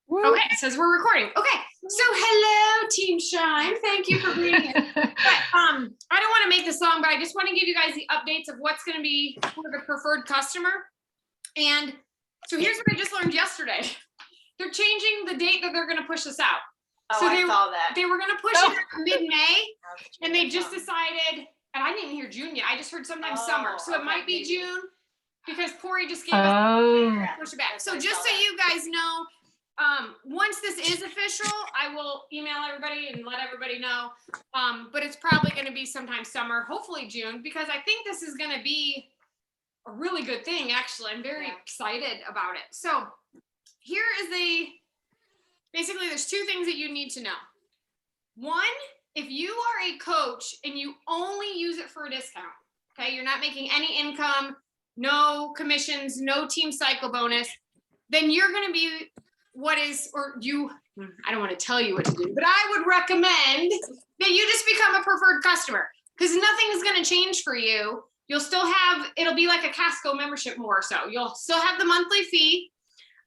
Okay, it says we're recording. Okay, so hello, Team Shine. Thank you for being here. But I don't want to make this long, but I just want to give you guys the updates of what's going to be for the preferred customer. And so here's what I just learned yesterday. They're changing the date that they're going to push this out. Oh, so I saw that. They were going to push it out mid-May, and they just decided, and I didn't even hear June yet. I just heard sometime summer. So it might be June because Corey just gave us push it back. So just so you guys know, once this is official, I will email everybody and let everybody know. But it's probably going to be sometime summer, hopefully June, because I think this is going to be a really good thing. Actually, I'm very excited about it. So here is basically there's two things that you need to know. One, if you are a coach and you only use it for a discount, okay, you're not making any income, no commissions, no team cycle bonus, then you're going to be I don't want to tell you what to do, but I would recommend that you just become a preferred customer because nothing is going to change for you. You'll still have, it'll be like a Casco membership more so. You'll still have the monthly fee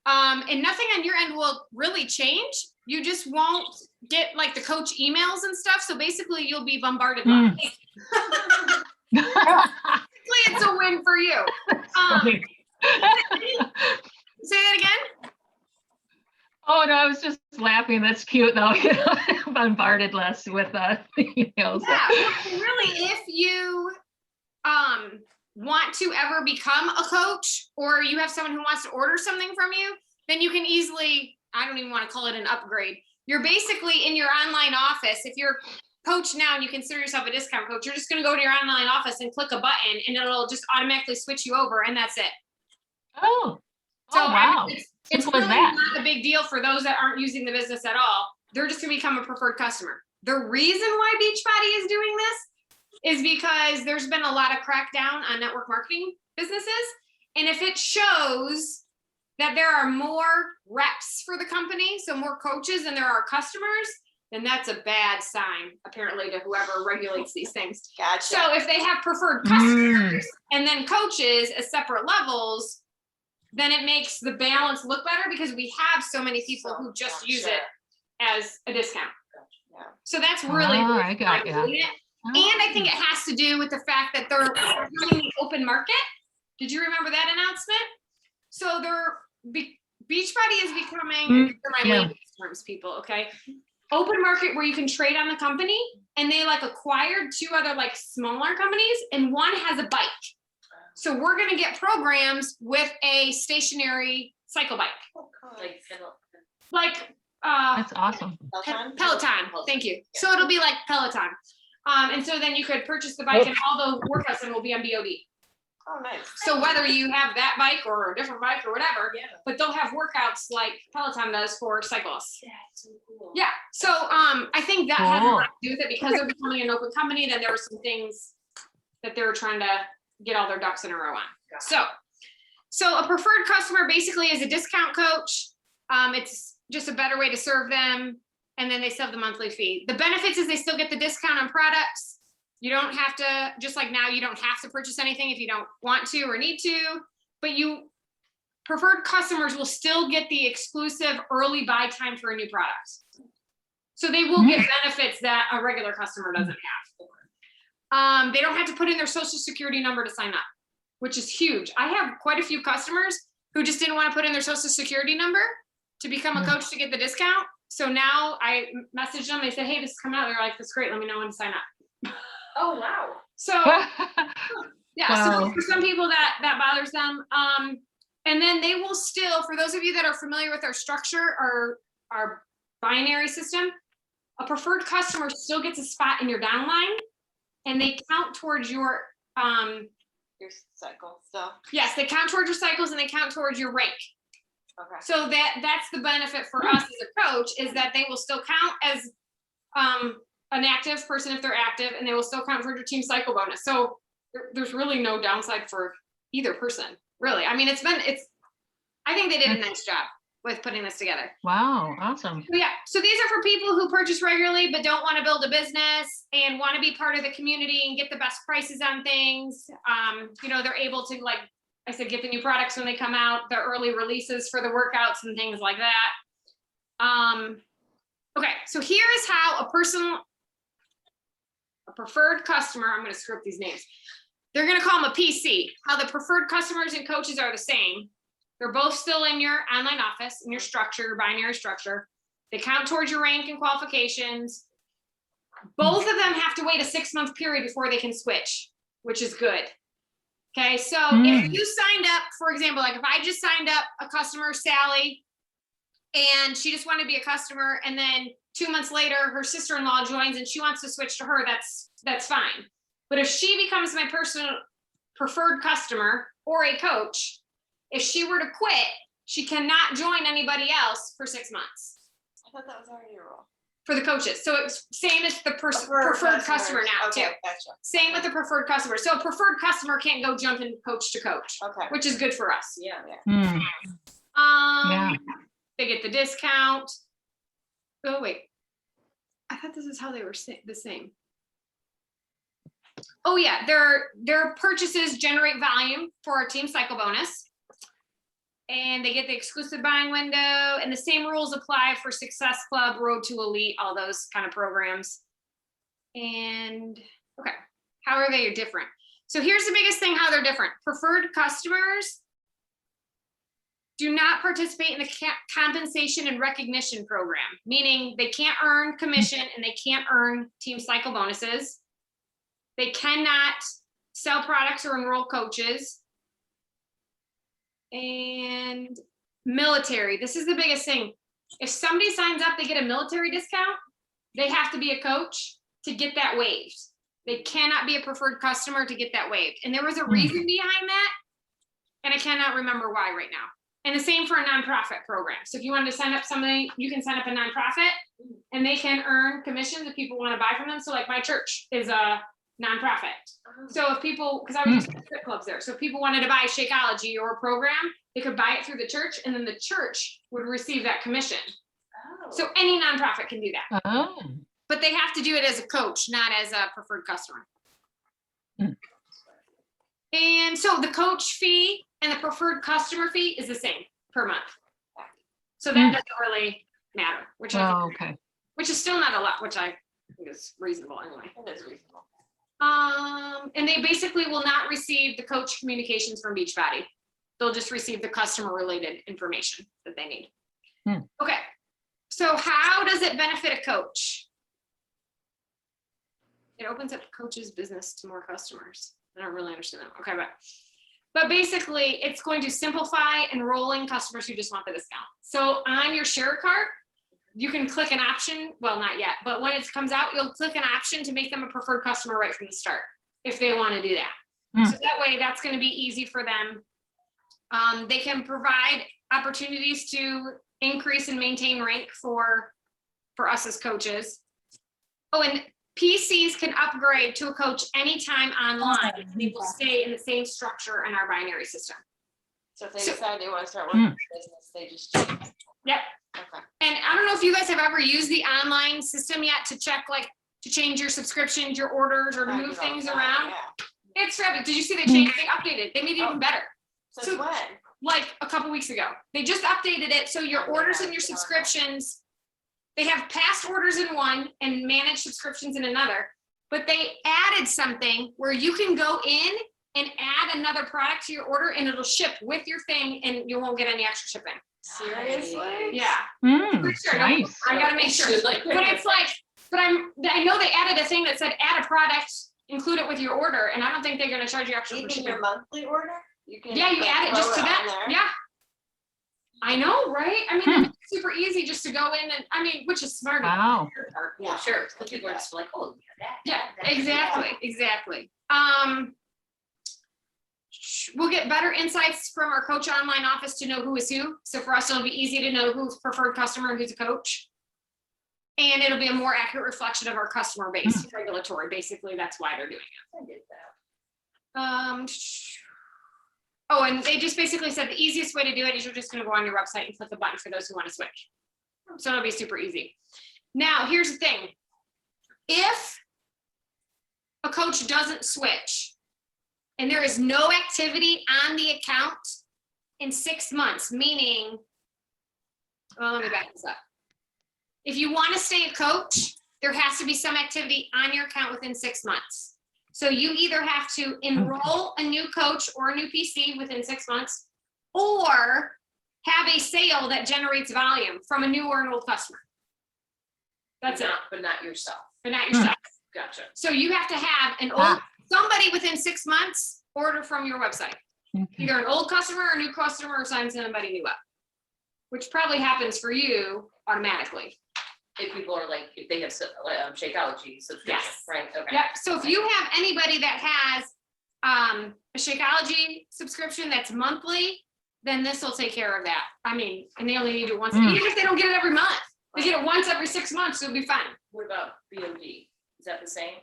and nothing on your end will really change. You just won't get like the coach emails and stuff. So basically you'll be bombarded. Basically it's a win for you. Say that again. Oh no, I was just laughing. That's cute though. Bombarded less with emails. Yeah, really, if you want to ever become a coach or you have someone who wants to order something from you, then you can easily, I don't even want to call it an upgrade. You're basically in your online office. If you're a coach now and you consider yourself a discount coach, you're just going to go to your online office and click a button and it'll just automatically switch you over and that's it. Oh, so wow. It's really not a big deal for those that aren't using the business at all. They're just going to become a preferred customer. The reason why Beachbody is doing this is because there's been a lot of crackdown on network marketing businesses. And if it shows that there are more reps for the company, so more coaches than there are customers, then that's a bad sign, apparently, to whoever regulates these things. Gotcha. So if they have preferred customers and then coaches as separate levels, then it makes the balance look better because we have so many people who just use it as a discount. Yeah. So that's really I got it. And I think it has to do with the fact that they're doing the open market. Did you remember that announcement? So Beachbody is becoming, my layman's terms, people, okay? Open market where you can trade on the company, and they like acquired two other like smaller companies, and one has a bike. So we're going to get programs with a stationary cycle bike. That's awesome. Peloton. Thank you. So it'll be like Peloton. And so then you could purchase the bike and all the workouts then will be on BOD. Oh, nice. So whether you have that bike or a different bike or whatever, but they'll have workouts like Peloton does for cyclists. Yeah, it's so cool. Yeah. So I think that has a lot to do with it because they're becoming an open company. Then there were some things that they were trying to get all their ducks in a row on. So a preferred customer basically is a discount coach. It's just a better way to serve them. And then they still have the monthly fee. The benefits is they still get the discount on products. You don't have to, just like now, you don't have to purchase anything if you don't want to or need to, but preferred customers will still get the exclusive early buy time for a new product. So they will get benefits that a regular customer doesn't have. They don't have to put in their social security number to sign up, which is huge. I have quite a few customers who just didn't want to put in their social security number to become a coach to get the discount. So now I messaged them. They said, hey, this is coming out. They're like, that's great. Let me know when to sign up. Oh, wow. So yeah, so for some people that bothers them. And then they will still, for those of you that are familiar with our structure or our binary system, a preferred customer still gets a spot in your downline and they count towards your cycle stuff. Yes, they count towards your cycles and they count towards your rank. Okay. So that's the benefit for us as a coach is that they will still count as an active person if they're active, and they will still count towards your team cycle bonus. So there's really no downside for either person, really. I mean, I think they did a nice job with putting this together. Wow, awesome. So, yeah, so these are for people who purchase regularly but don't want to build a business and want to be part of the community and get the best prices on things. They're able to, like I said, get the new products when they come out, the early releases for the workouts and things like that. Okay, so here is how a preferred customer, I'm gonna screw up these names. They're gonna call them a PC. How the preferred customers and coaches are the same. They're both still in your online office, in your structure, your binary structure. They count towards your rank and qualifications. Both of them have to wait a 6-month period before they can switch, which is good. Okay, so if you signed up, for example, like if I just signed up a customer, Sally, and she just wanted to be a customer, and then 2 months later, her sister-in-law joins and she wants to switch to her, that's fine. But if she becomes my personal preferred customer or a coach, if she were to quit, she cannot join anybody else for 6 months I thought that was already a rule. for the coaches. So it's same as the preferred customer now too. Okay, gotcha. Same with the preferred customer. So a preferred customer can't go jumping coach to coach, Okay. which is good for us. Yeah. Yeah. They get the discount. Oh wait, I thought this is how they were the same. Oh yeah, their purchases generate volume for our team cycle bonus. And they get the exclusive buying window, and the same rules apply for Success Club, Road to Elite, all those kind of programs. And okay, how are they different? So here's the biggest thing, how they're different. Preferred customers do not participate in the compensation and recognition program, meaning they can't earn commission and they can't earn team cycle bonuses. They cannot sell products or enroll coaches. And military, this is the biggest thing. If somebody signs up, they get a military discount, they have to be a coach to get that waived. They cannot be a preferred customer to get that waived. And there was a reason behind that, and I cannot remember why right now. And the same for a nonprofit program. So if you wanted to sign up somebody, you can sign up a nonprofit and they can earn commissions if people want to buy from them. So like my church is a nonprofit. So if people, because I was just at strip clubs there, so if people wanted to buy Shakeology or a program, they could buy it through the church, and then the church would receive that commission. Oh. So any nonprofit can do that, Oh. but they have to do it as a coach, not as a preferred customer. And so the coach fee and the preferred customer fee is the same per month. So that doesn't really matter, which I Oh, think, okay. which is still not a lot, which I think is reasonable anyway. It is reasonable. And they basically will not receive the coach communications from Beachbody. They'll just receive the customer related information that they need. Okay, so how does it benefit a coach? It opens up coach's business to more customers. I don't really understand that. Okay, but basically it's going to simplify enrolling customers who just want the discount. So on your share cart, you can click an option, well, not yet, but when it comes out, you'll click an option to make them a preferred customer right from the start, if they want to do that. So that way, that's going to be easy for them. They can provide opportunities to increase and maintain rank for us as coaches. Oh, and PCs can upgrade to a coach anytime online. They will stay in the same structure in our binary system. So if they decide they want to start working in business, they just change. Yep. Okay. And I don't know if you guys have ever used the online system yet to check, like, to change your subscriptions, your orders, or to move things around. Yeah. It's rapid. Did you see they changed? They updated. They made it even better. So when? Like a couple weeks ago. They just updated it. So your orders and your subscriptions, they have past orders in one and managed subscriptions in another. But they added something where you can go in and add another product to your order and it'll ship with your thing and you won't get any extra shipping. Seriously? Yeah. Mm, Sure, nice. I gotta make sure. But it's like, I know they added a thing that said add a product, include it with your order, and I don't think they're gonna charge you extra for Even shipping. your monthly order? You can Yeah, you add it just to throw that. on there? Yeah. I know, right? I mean, it's super easy just to go in and, I mean, which is smart. Wow. Yeah, Sure, the people are just like, oh, Yeah, exactly. We'll get better insights from our coach online office to know who is who. So for us, it'll be easy to know who's preferred customer and who's a coach. And it'll be a more accurate reflection of our customer base, regulatory. Basically, that's why they're doing I did it. that. Oh, and they just basically said the easiest way to do it is you're just going to go on your website and click a button for those who want to switch. So it'll be super easy. Now, here's the thing. If a coach doesn't switch and there is no activity on the account in 6 months, meaning, well, let me back this up. if you want to stay a coach, there has to be some activity on your account within 6 months. So you either have to enroll a new coach or a new PC within 6 months, or have a sale that generates volume from a new or an old customer. That's it, But not yourself. but not yourself. Gotcha. So you have to have an old, somebody within 6 months order from your website. Okay. Either an old customer or a new customer, or signs somebody new up. Which probably happens for you automatically. If people are like, if they have Shakeology subscription, Yes. right? Okay. Yep, so if you have anybody that has a Shakeology subscription that's monthly, then this will take care of that. I mean, and they only need it once, even if they don't get it every month, they get it once every 6 months, it'll be fine. What about BOD? Is that the same?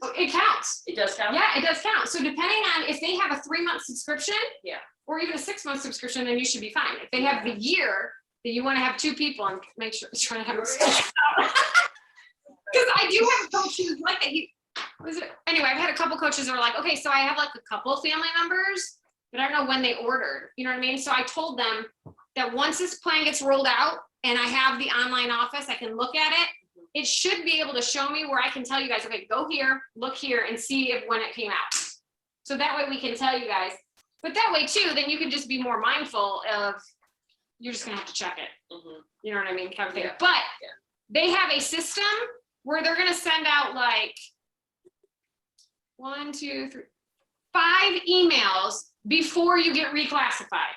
Oh, it counts. It does count? Yeah, it does count. So depending on if they have a 3-month subscription. Yeah. Or even a 6-month subscription, then you should be fine. If they have the year that you want to have 2 people and make sure it's trying to have it. Because I do have coaches like that. Anyway, I've had a couple coaches that are like, okay, so I have like a couple of family members, but I don't know when they ordered. You know what I mean? So I told them that once this plan gets rolled out and I have the online office, I can look at it. It should be able to show me where I can tell you guys, okay, go here, look here, and see if when it came out. So that way we can tell you guys. But that way too, then you can just be more mindful of, you're just gonna have to check it. Mhm. You know what I mean? Kind of thing. Yeah. But Yeah. they have a system where they're gonna send out like 1, 2, 3, 5 emails before you get reclassified.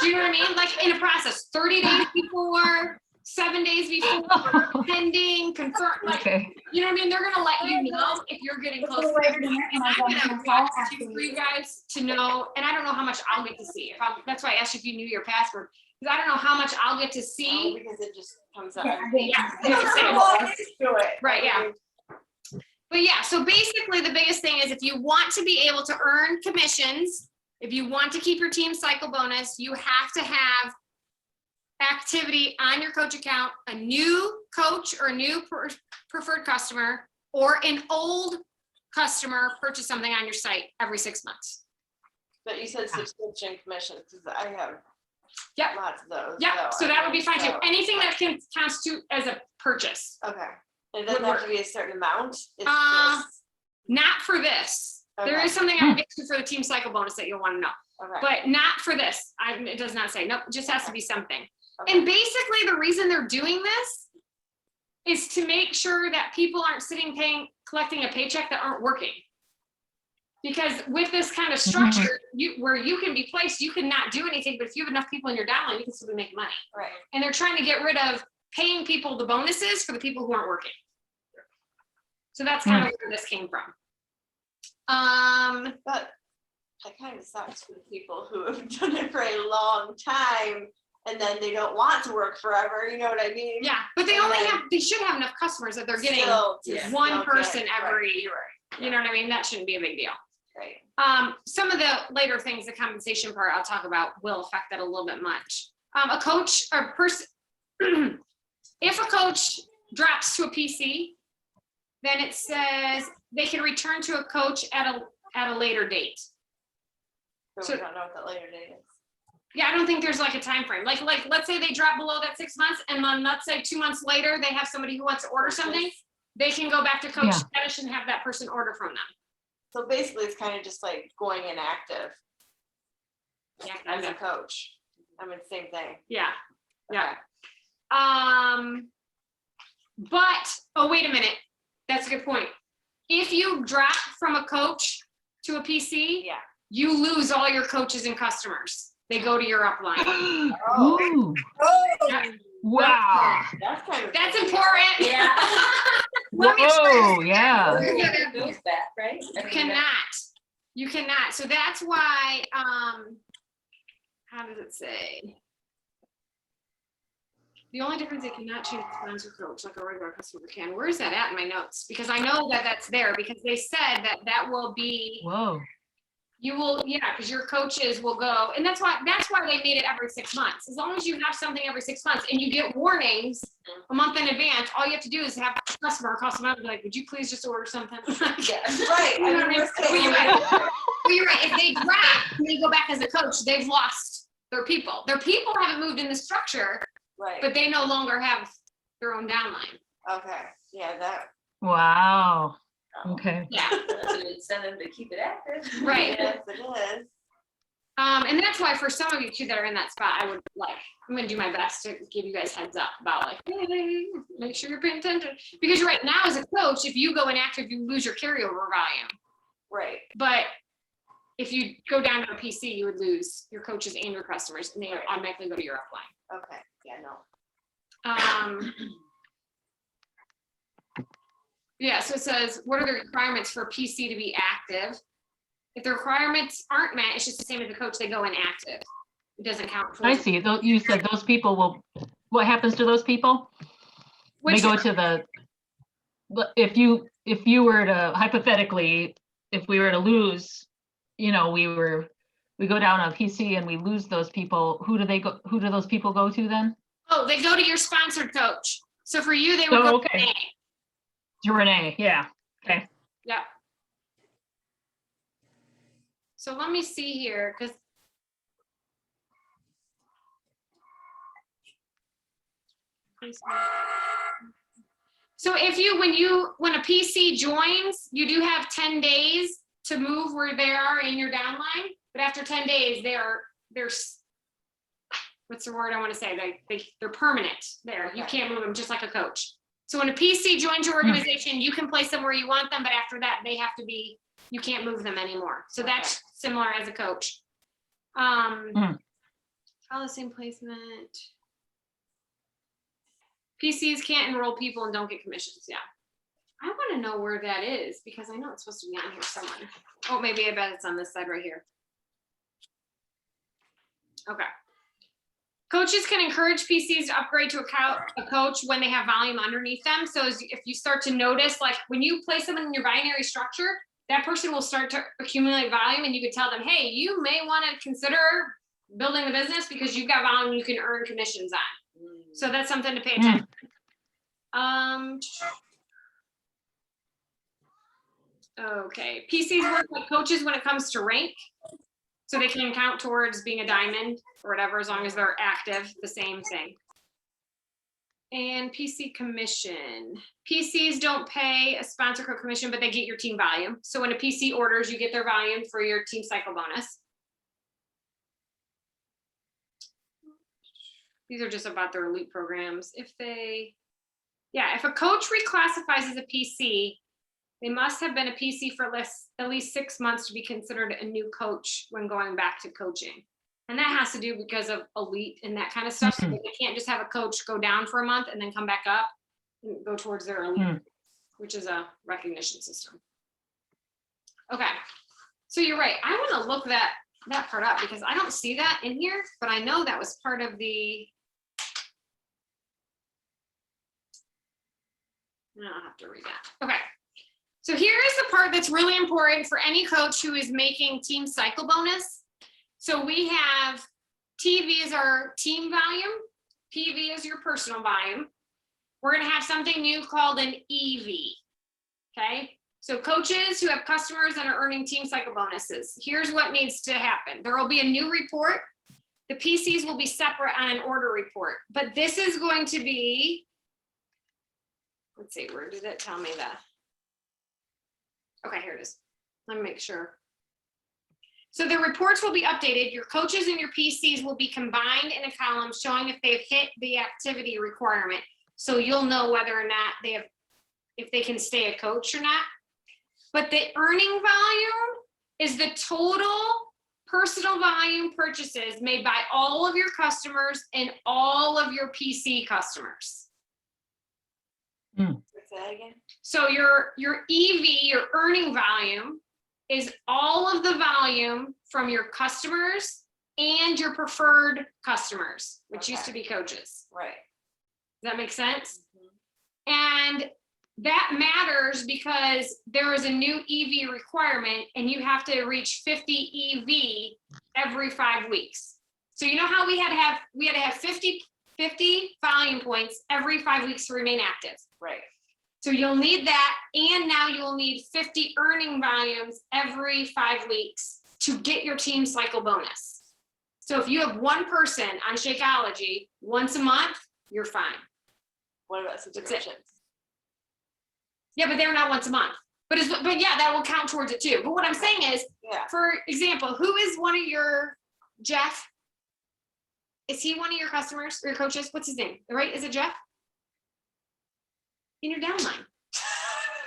Do you know what I mean? Like in a process, 30 days before, 7 days before, pending, confirm, like, Okay. you know what I mean? They're gonna let you know if you're getting close. And I'm gonna watch for you guys to know, and I don't know how much I'll get to see. That's why I asked you if you knew your password, because I don't know how much I'll get to see. Because it just comes up. Right, yeah. But yeah, so basically the biggest thing is if you want to be able to earn commissions, if you want to keep your team cycle bonus, you have to have activity on your coach account, a new coach or a new preferred customer, or an old customer purchase something on your site every 6 months. But you said subscription commissions, because I have Yep. lots of those. Yeah, so that would be fine too. so- Anything that can constitute as a purchase. Okay. It doesn't have to be a certain amount. It's Um, just, Not for this. There Okay. is something I fixed for the team cycle bonus that you'll want to know, okay. but not for this. It does not say, nope, it just has to be something. Okay. And basically the reason they're doing this is to make sure that people aren't collecting a paycheck that aren't working. Because with this kind of structure, where you can be placed, you can not do anything, but if you have enough people in your downline, you can still be making money. Right. And they're trying to get rid of paying people the bonuses for the people who aren't working. So that's kind of where this came from. But that kind of sucks for the people who have done it for a long time and then they don't want to work forever, you know what I mean? Yeah, but they And only then- they should have enough customers that they're getting Still to one still person get- every, right, right, you know what I mean? That shouldn't be a big deal. right. Some of the later things, the compensation part I'll talk about will affect that a little bit much. A coach or person, if a coach drops to a PC, then it says they can return to a coach at a later date. So So- we don't know what that later date is. Yeah, I don't think there's like a time frame. Like let's say they drop below that 6 months, and then let's say 2 months later they have somebody who wants to order something. They can go back to Coach Yeah. Spanish and have that person order from them. So basically it's kind of just like going inactive Yeah, as a coach. I mean, same thing. yeah. Yeah. Okay. But, oh, wait a minute. That's a good point. If you drop from a coach to a PC, Yeah. you lose all your coaches and customers. They go to your upline. Ooh, Yeah, wow. That's kind of. that's important. Yeah. Let me Whoa, yeah. Feels bad, right? You cannot. You cannot. So that's why, how does it say? The only difference, they cannot change the sponsor coach like a regular customer can. Where is that at in my notes? Because I know that that's there because they said that that will be, Whoa. you will, yeah, because your coaches will go, and that's why they made it every 6 months. As long as you have something every 6 months and you get warnings a month in advance, all you have to do is have a customer call them up and be like, would you please just order something? Yeah, right. You know what I mean? Well, you're right. Well, you're right. If they drop and they go back as a coach, they've lost their people. Their people haven't moved in the structure, Right. but they no longer have their own downline. Okay, yeah, that. Wow. Okay. Yeah, That's an incentive to keep it active. right. Yes, it is. And that's why for some of you too that are in that spot, I would like, I'm gonna do my best to give you guys heads up about like, hey, make sure you're paying attention. Because you're right, now as a coach, if you go inactive, you lose your carryover volume. Right. But if you go down to a PC, you would lose your coaches and your customers, and they Right. automatically go to your upline. Okay, yeah, no. Yeah, so it says, what are the requirements for PC to be active? If the requirements aren't met, it's just the same as the coach, they go inactive. It doesn't count. I see. You said those people will, what happens to those people? They Which, go to if you were to hypothetically, if we were to lose, we go down on PC and we lose those people, who do those people go to then? oh, they go to your sponsored coach. So for you, they would Oh, go okay. to A. To Renee, yeah. Okay. Yeah. So let me see here, because so if when a PC joins, you do have 10 days to move where they are in your downline, but after 10 days, they're what's the word I want to say? They're permanent there. You Okay. can't move them just like a coach. So when a PC joins your organization, you can place them where you want them, but after that, they have to be, you can't move them anymore. So that's similar as a coach. Follow the same placement. PCs can't enroll people and don't get commissions. Yeah. I want to know where that is because I know it's supposed to be on here somewhere. Oh, maybe I bet it's on this side right here. Okay. Coaches can encourage PCs to upgrade to a coach when they have volume underneath them. So if you start to notice, like when you place them in your binary structure, that person will start to accumulate volume and you could tell them, hey, you may want to consider building the business because you've got volume you can earn commissions on. So that's something to pay attention to. Okay, PCs work like coaches when it comes to rank. So they can count towards being a diamond or whatever, as long as they're active, the same thing. And PC commission. PCs don't pay a sponsor code commission, but they get your team volume. So when a PC orders, you get their volume for your team cycle bonus. These are just about their elite programs. If a coach reclassifies as a PC, they must have been a PC for at least 6 months to be considered a new coach when going back to coaching. And that has to do because of elite and that kind of stuff. So they can't just have a coach go down for a month and then come back up and go towards their elite, which is a recognition system. Okay, so you're right. I want to look that part up because I don't see that in here, but I know that was part of the. I'll have to read that. Okay. So here is the part that's really important for any coach who is making team cycle bonus. So we have TV is our team volume, PV is your personal volume. We're going to have something new called an EV. Okay. So coaches who have customers that are earning team cycle bonuses, here's what needs to happen. There will be a new report. The PCs will be separate on an order report, but this is going to be, let's see, where did it tell me that? Okay, here it is. Let me make sure. So the reports will be updated. Your coaches and your PCs will be combined in a column showing if they've hit the activity requirement. So you'll know whether or not if they can stay a coach or not. But the earning volume is the total personal volume purchases made by all of your customers and all of your PC customers. Say that again. So your EV, your earning volume, is all of the volume from your customers and your preferred customers, which used to be coaches. Right. Does that make sense? And that matters because there is a new EV requirement and you have to reach 50 EV every 5 weeks. So you know how we had to have 50 volume points every 5 weeks to remain active. Right. So you'll need that, and now you'll need 50 earning volumes every 5 weeks to get your team cycle bonus. So if you have one person on Shakeology once a month, you're fine. What about subscriptions? Yeah, but they're not once a month. But yeah, that will count towards it too. But what I'm saying is, Yeah, for example, who is one of your, Jeff? Is he one of your customers or your coaches? What's his name? Right? Is it Jeff? In your downline.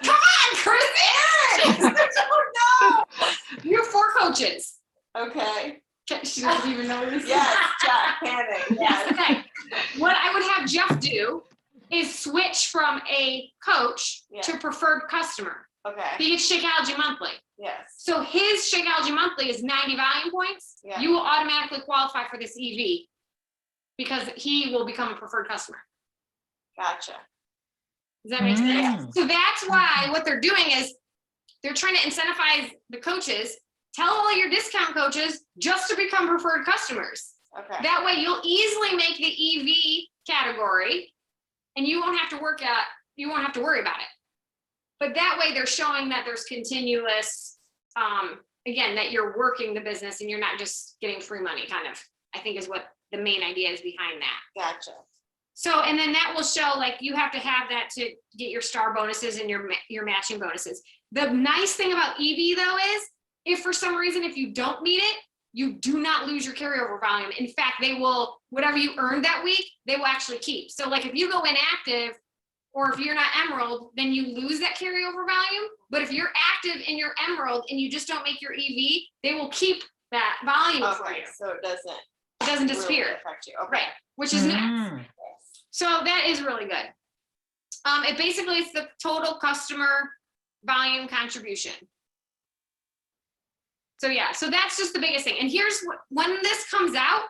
Come on, Chris! I don't know. You have 4 coaches. okay, She doesn't even know this. yes, Jack Panic, Yes, yes, okay. What I would have Jeff do is switch from a coach Yeah. to preferred customer. okay, He gets Shakeology monthly. yes, So his Shakeology monthly is 90 volume points. Yeah. You will automatically qualify for this EV because he will become a preferred customer. gotcha, Does that make sense? Mm. So that's why what they're doing is they're trying to incentivize the coaches. Tell all your discount coaches just to become preferred customers. okay, That way you'll easily make the EV category and you won't have to worry about it. But that way they're showing that there's continuous, again, that you're working the business and you're not just getting free money, kind of, I think is what the main idea is behind that. gotcha, So, and then that will show like you have to have that to get your star bonuses and your matching bonuses. The nice thing about EV though is if for some reason, if you don't meet it, you do not lose your carryover volume. In fact, they will, whatever you earned that week, they will actually keep. So like if you go inactive or if you're not Emerald, then you lose that carryover volume. But if you're active in your Emerald and you just don't make your EV, they will keep that volume for okay, you. so it doesn't It doesn't really disappear. affect you, okay. Right, which is nice. Mm. So that is really good. It basically is the total customer volume contribution. So yeah, so that's just the biggest thing. And here's what, when this comes out,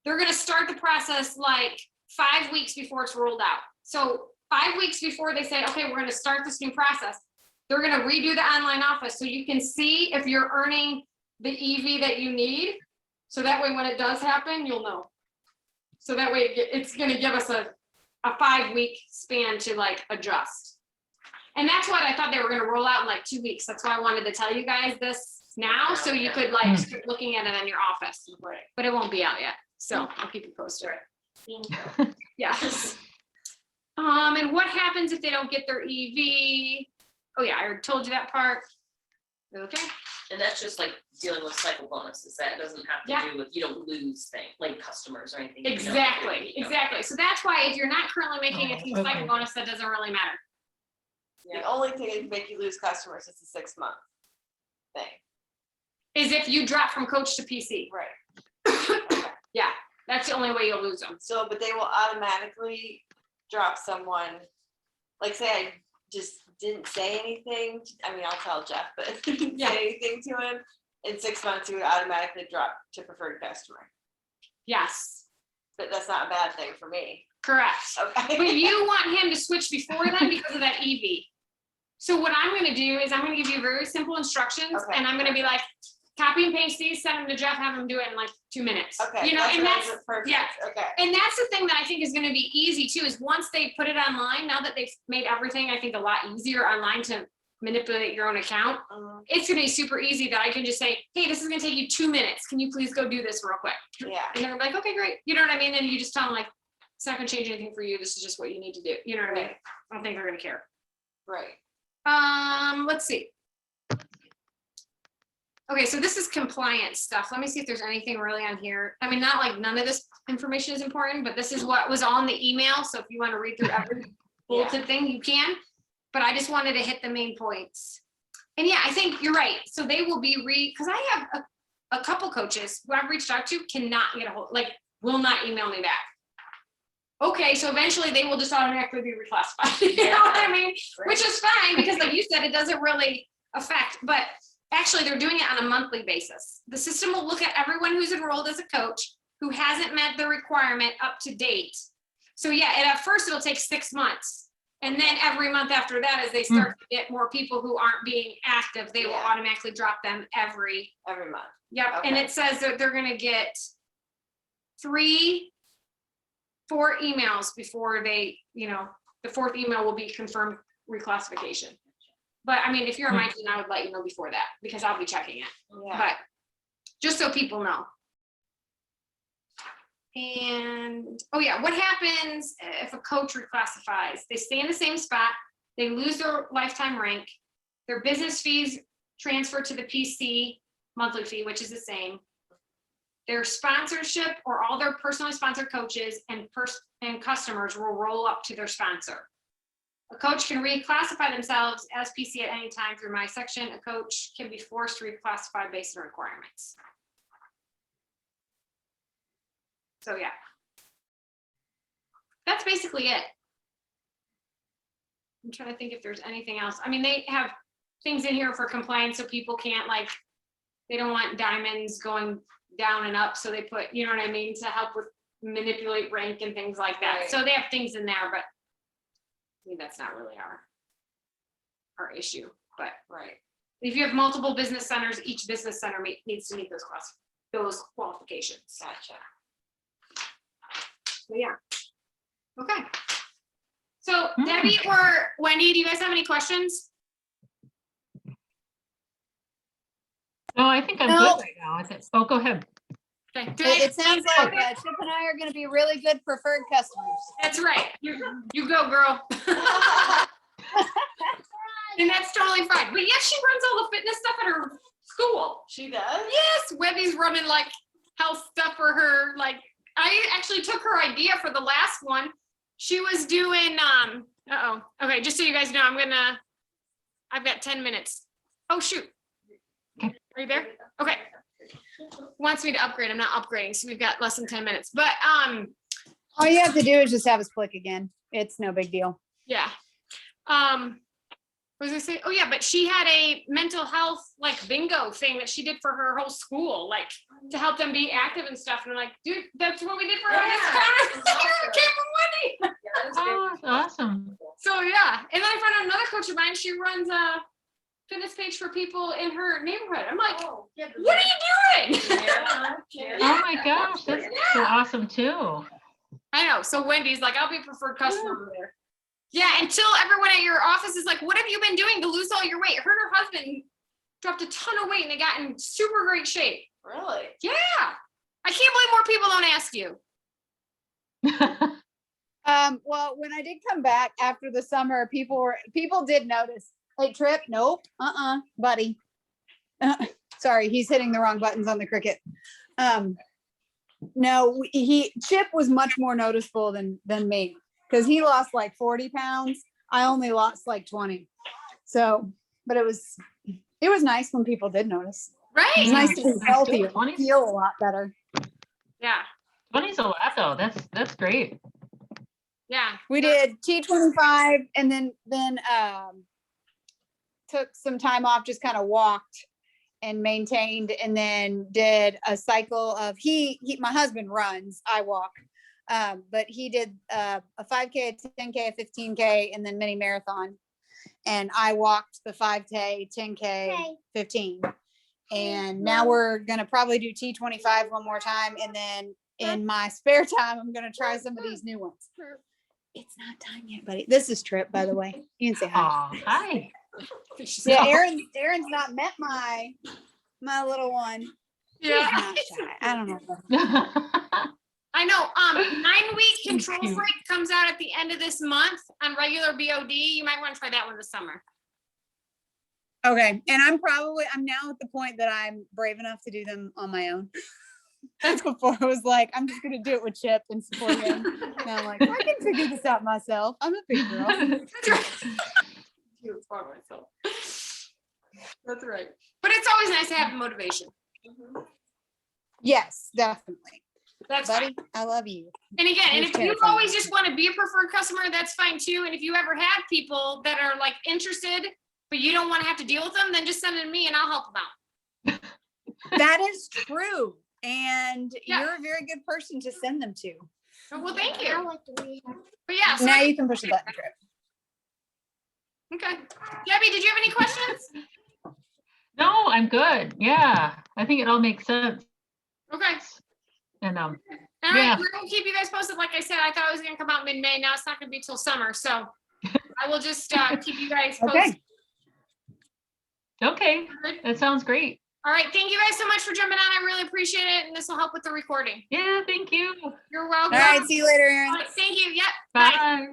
they're gonna start the process like 5 weeks before it's rolled out. So 5 weeks before they say, okay, we're gonna start this new process, they're gonna redo the online office so you can see if you're earning the EV that you need. So that way when it does happen, you'll know. So that way it's gonna give us a 5 week span to like adjust. And that's what I thought they were gonna roll out in like 2 weeks. That's why I wanted to tell you guys this now, so you could like start looking at it in your office. Right. But it won't be out yet, so I'll keep you posted. Yes. And what happens if they don't get their EV? Oh yeah, I already told you that part. Okay, And that's just like dealing with cycle bonuses. That doesn't have Yeah. to do with, you don't lose things like customers or anything. You don't exactly, really, you know. exactly. So that's why if you're not currently making it through cycle Okay. bonus, that doesn't really matter. The only thing that can make you lose customers is the 6 month thing, Is if you drop from coach to PC. right? Okay. Yeah, that's the only way you'll lose them. So, but they will automatically drop someone, like say I just didn't say anything, I mean, I'll tell Jeff, but if I didn't Yeah. say anything to him, in 6 months, he would automatically drop to preferred customer. Yes, But that's not a bad thing for me. correct. Okay. But you want him to switch before then because of that EV. So what I'm gonna do is I'm gonna give you very simple instructions Okay. and I'm gonna be like, copy and paste these, send them to Jeff, have him do it in like 2 minutes. Okay. You know, and what I that's, was- perfect. yeah. Okay. and that's the thing that I think is gonna be easy too, is once they put it online, now that they've made everything, I think, a lot easier online to manipulate your own account, Mhm. it's gonna be super easy that I can just say, hey, this is gonna take you 2 minutes. Can you please go do this real quick? Yeah. And they're like, okay, great. You know what I mean? And you just tell them like, it's not gonna change anything for you. This is just what you need to do. You know what I mean? Right. I don't think they're gonna care. Right. Let's see. Okay, so this is compliance stuff. Let me see if there's anything really on here. I mean, not like none of this information is important, but this is what was on the email. So if you want to read through every bulleted thing, you can. But I just wanted to hit the main points. And yeah, I think you're right. So they will be because I have a couple coaches who I've reached out to cannot get a hold, like will not email me back. Okay, so eventually they will just automatically be reclassified. You know what I mean? Which is fine because like you said, it doesn't really affect, but actually they're doing it on a monthly basis. The system will look at everyone who's enrolled as a coach who hasn't met the requirement up to date. So yeah, and at first it'll take 6 months. And then every month after that, as they start to get more people who aren't being active, they will Yeah. automatically drop them every Month. Yep, and Okay. it says that they're gonna get 4 emails before they, you know, the 4th email will be confirmed reclassification. But I mean, if you're on my team, I would let you know before that because I'll be checking it. Yeah. But just so people know. And, oh yeah, what happens if a coach reclassifies? They stay in the same spot, they lose their lifetime rank, their business fees transfer to the PC monthly fee, which is the same. Their sponsorship or all their personally sponsored coaches and customers will roll up to their sponsor. A coach can reclassify themselves as PC at any time through my section. A coach can be forced to reclassify based on requirements. So yeah, that's basically it. I'm trying to think if there's anything else. I mean, they have things in here for compliance so people can't like, they don't want diamonds going down and up. So they put, you know what I mean, to help with manipulate rank and things like that. Right. So they have things in there, but I mean, that's not really our issue. But Right. if you have multiple business centers, each business center needs to meet those qualifications. Gotcha. So yeah. Okay. So Debbie or Wendy, do you guys have any questions? No, I think I'm No. good right now. I think, oh, go ahead. Okay. It sounds like Chip and I are gonna be really good preferred customers. That's right. You go, girl. And that's totally fine. But yes, she runs all the fitness stuff at her school. She does? Yes, Webby's running like health stuff for her. Like I actually took her idea for the last one. She was doing okay, just so you guys know, I've got 10 minutes. Oh shoot. Okay. Are you there? Okay. Wants me to upgrade. I'm not upgrading, so we've got less than 10 minutes. But All you have to do is just have us click again. It's no big deal. yeah. What was I say? Oh yeah, but she had a mental health like bingo thing that she did for her whole school, like to help them be active and stuff. And I'm like, dude, that's what we did for our Yeah. It came from Wendy. Oh, awesome. So yeah, and then I found out another coach of mine. She runs a fitness page for people in her neighborhood. I'm like, Oh, yeah, but what are you doing? Yeah. Oh my gosh, that's so awesome too. I know. So Wendy's like, I'll be a preferred customer over there. Yeah, until everyone at your office is like, what have you been doing to lose all your weight? Her and her husband dropped a ton of weight and they got in super great shape. Really? Yeah. I can't believe more people don't ask you. Well, when I did come back after the summer, people did notice. Hey, Trip, nope, buddy. Sorry, he's hitting the wrong buttons on the Cricut. No, Chip was much more noticeable than me because he lost like 40 pounds. I only lost like 20. So, but it was nice when people did notice. Right? It's nice to be healthier, 20s. feel a lot better. Yeah. 20's a lot though. That's great. Yeah. We did T25 and then took some time off, just kind of walked and maintained, and then did a cycle of my husband runs, I walk. But he did a 5K, a 10K, a 15K, and then mini marathon. And I walked the 5K, 10K, 15. And now we're gonna probably do T25 one more time, and then in my spare time, I'm gonna try some of these new ones. It's not time yet, buddy. This is Trip, by the way. You can say hi. Oh, hi. Yeah, Aaron's not met my little one. He's Yeah. not shy. I don't know. I know. 9-week So control cute. freak comes out at the end of this month on regular BOD. You might want to try that one this summer. Okay, and I'm now at the point that I'm brave enough to do them on my own. That's before I was like, I'm just gonna do it with Chip and support him. Now I'm like, I can figure this out myself. I'm a big girl. That's right. You for myself. That's right. But it's always nice to have motivation. Yes, definitely. That's fine. Buddy, I love you. And again, and You're if you terrifying. always just want to be a preferred customer, that's fine too. And if you ever have people that are like interested, but you don't want to have to deal with them, then just send them to me and I'll help them out. That is true. And Yeah. you're a very good person to send them to. Well, thank you. But yeah, so, Now you can push the button, Trip. okay. Debbie, did you have any questions? No, I'm good. Yeah, I think it all makes sense. Okay. And All Yeah. right, we'll keep you guys posted. Like I said, I thought it was gonna come out mid-May. Now it's not gonna be till summer, so I will just keep you guys posted. Okay. okay, that sounds great. All right, thank you guys so much for jumping on. I really appreciate it, and this will help with the recording. Yeah, thank you. You're All welcome. right, see you later, Erin. All right, thank you. Yep. Bye. Bye.